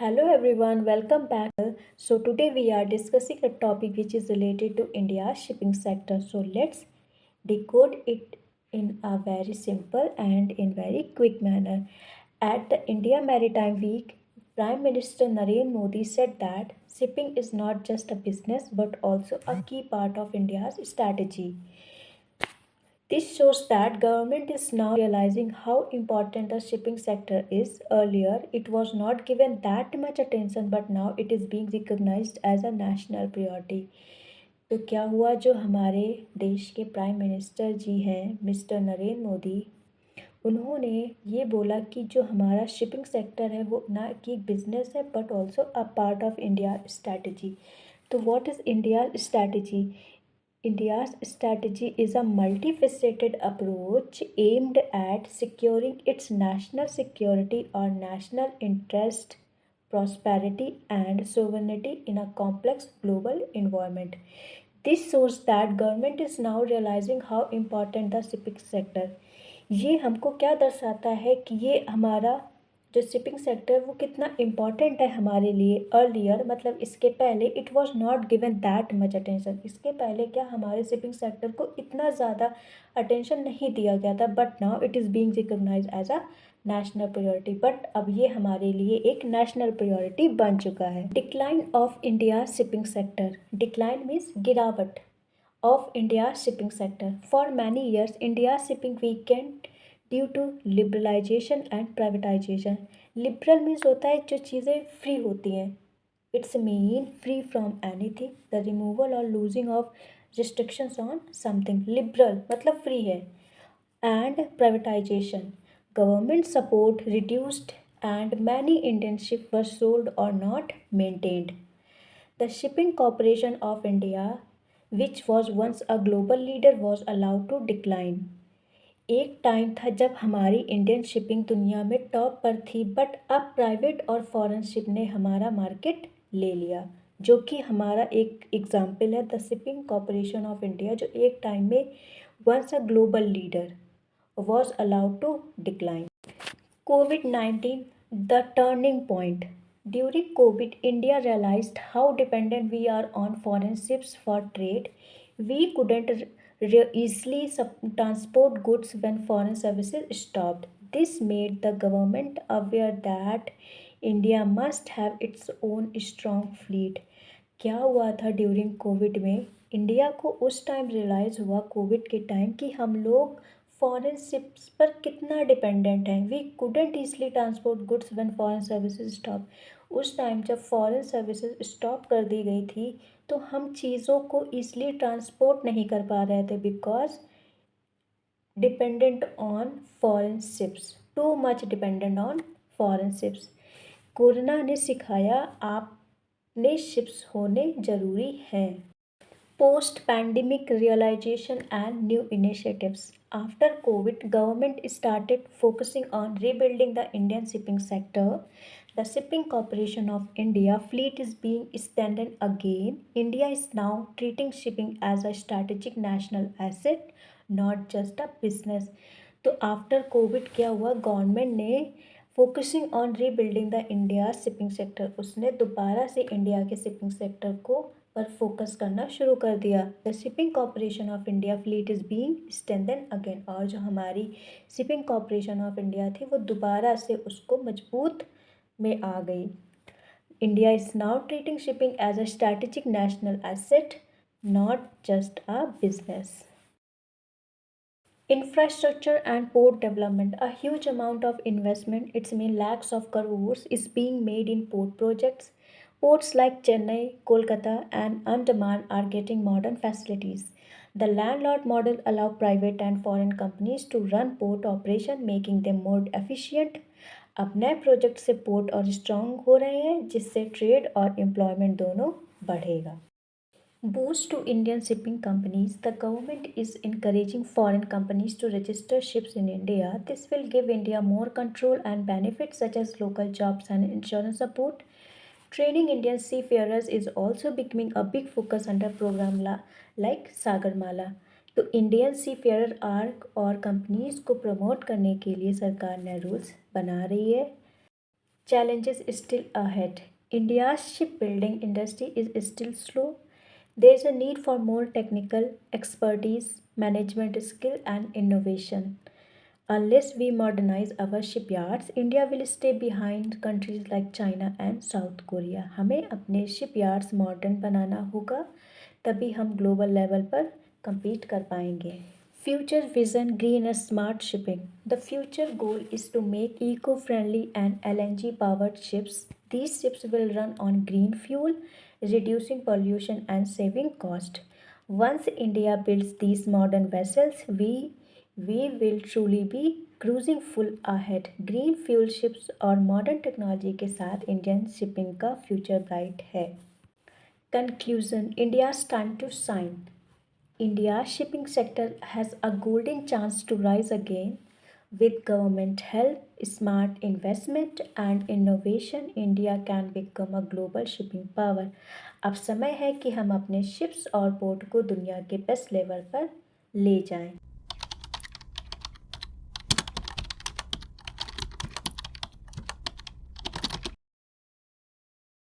Hello everyone, welcome back. So today we are discussing a topic which is related to India's shipping sector. So let's decode it in a very simple and in very quick manner. At the India Maritime Week, Prime Minister Narendra Modi said that shipping is not just a business but also a key part of India's strategy. This shows that government is now realizing how important the shipping sector is. Earlier, it was not given that much attention, but now it is being recognized as a national priority. तो क्या हुआ, जो हमारे देश के prime minister जी हैं mister Narendra Modi, उन्होंने ये बोला कि जो हमारा शिपिंग सेक्टर है वो ना कि बिजनेस है but also a part of India strategy. तो what is India strategy? India's strategy is a multifaceted approach aimed at securing its national security or national interest, prosperity, and sovereignty in a complex global environment. This shows that government is now realizing how important the shipping sector. ये हमको क्या दर्शाता है कि ये हमारा जो shipping sector वो कितना इम्पॉर्टेंट है हमारे लिए. अर्लियर मतलब इसके पहले it was not given that much attention. इसके पहले क्या हमारे शिपिंग सेक्टर को इतना ज़्यादा अटेंशन नहीं दिया गया था, but now it is being recognise as a national priority. But अब ये हमारे लिए एक नेशनल प्रायोरिटी बन चुका है. Decline of India shipping sector. Decline means गिरावट of India's shipping sector. For many years, India's shipping weakened due to liberalization and privatization. Liberal means होता है जो चीज़ें फ्री होती हैं. It's mean free from anything, the removal or losing of restrictions on something. Liberal मतलब free है. And privatization, government support reduced and many Indian ships were sold or not maintained. The Shipping Corporation of India, which was once a global leader, was allowed to decline. एक time था जब हमारी Indian shipping दुनिया में top पर थी, but अब private और फॉरेन शिप ने हमारा मार्केट ले लिया, जो कि हमारा एक एग्जाम्पल है the shipping corporation of India, जो एक टाइम में once a global leader was allowed to decline. COVID-19, the turning point. During COVID, India realized how dependent we are on foreign ships for trade. We couldn't easily transport goods when foreign services stopped. This made the government aware that India must have its own strong fleet. क्या हुआ था during Covid में? India को उस time realise हुआ Covid के time कि हम लोग फॉरेन शिप्स पर कितना डिपेंडेंट हैं. We couldn't easily transport goods when foreign services stop. उस टाइम जब फॉरेन सर्विसेज स्टॉप कर दी गई थी तो हम चीज़ों को ईजली ट्रांसपोर्ट नहीं कर पा रहे थे because dependent on foreign ships, too much dependent on foreign ships. Corona ने सिखाया आपने शिप्स होने ज़रूरी हैं. Post-pandemic realization and new initiatives. After COVID, government started focusing on rebuilding the Indian shipping sector. The Shipping Corporation of India fleet is being strengthened again. India is now treating shipping as a strategic national asset, not just a business. तो after Covid क्या हुआ, government ने focusing on rebuilding the India shipping sector, उसने दोबारा से India के shipping sector को पर फोकस करना शुरू कर दिया. The shipping corporation of India fleet is being strengthen again. और जो हमारी शिपिंग कॉरपोरेशन ऑफ इंडिया थी वो दोबारा से उसको मजबूत में आ गई. India is now treating shipping as a strategic national asset, not just a business. Infrastructure and port development. A huge amount of investment, it's mean lakhs of crores, is being made in port projects. Ports like Chennai, Kolkata, and Andaman are getting modern facilities. The landlord model allow private and foreign companies to run port operation, making them more efficient. अब नए project से port और strong हो रहे हैं जिससे trade और employment दोनों बढ़ेगा. Boost to Indian shipping companies. The government is encouraging foreign companies to register ships in India. This will give India more control and benefits such as local jobs and insurance support. Training Indian seafarers is also becoming a big focus under program like Sagarmala. तो Indian सीफेयर arc और companies को promote करने के लिए सरकार ने rules बना रही है. Challenges still ahead. India's shipbuilding industry is still slow. There is a need for more technical expertise, management skill, and innovation. Unless we modernize our shipyards, India will stay behind countries like China and South Korea. हमें अपने shipyards modern बनाना होगा, तभी हम global level पर compete कर पाएंगे. Future vision green and smart shipping. The future goal is to make eco friendly and LNG powered ships. These ships will run on green fuel, reducing pollution and saving cost. Once India builds these modern vessels, we will truly be cruising full ahead. Green fuel ships और modern technology के साथ Indian shipping का future bright है. Conclusion. India's time to shine. India's shipping sector has a golden chance to rise again. With government help, smart investment, and innovation, India can become a global shipping power. अब समय है कि हम अपने ships और port को दुनिया के बेस्ट लेवल पर ले जाएं.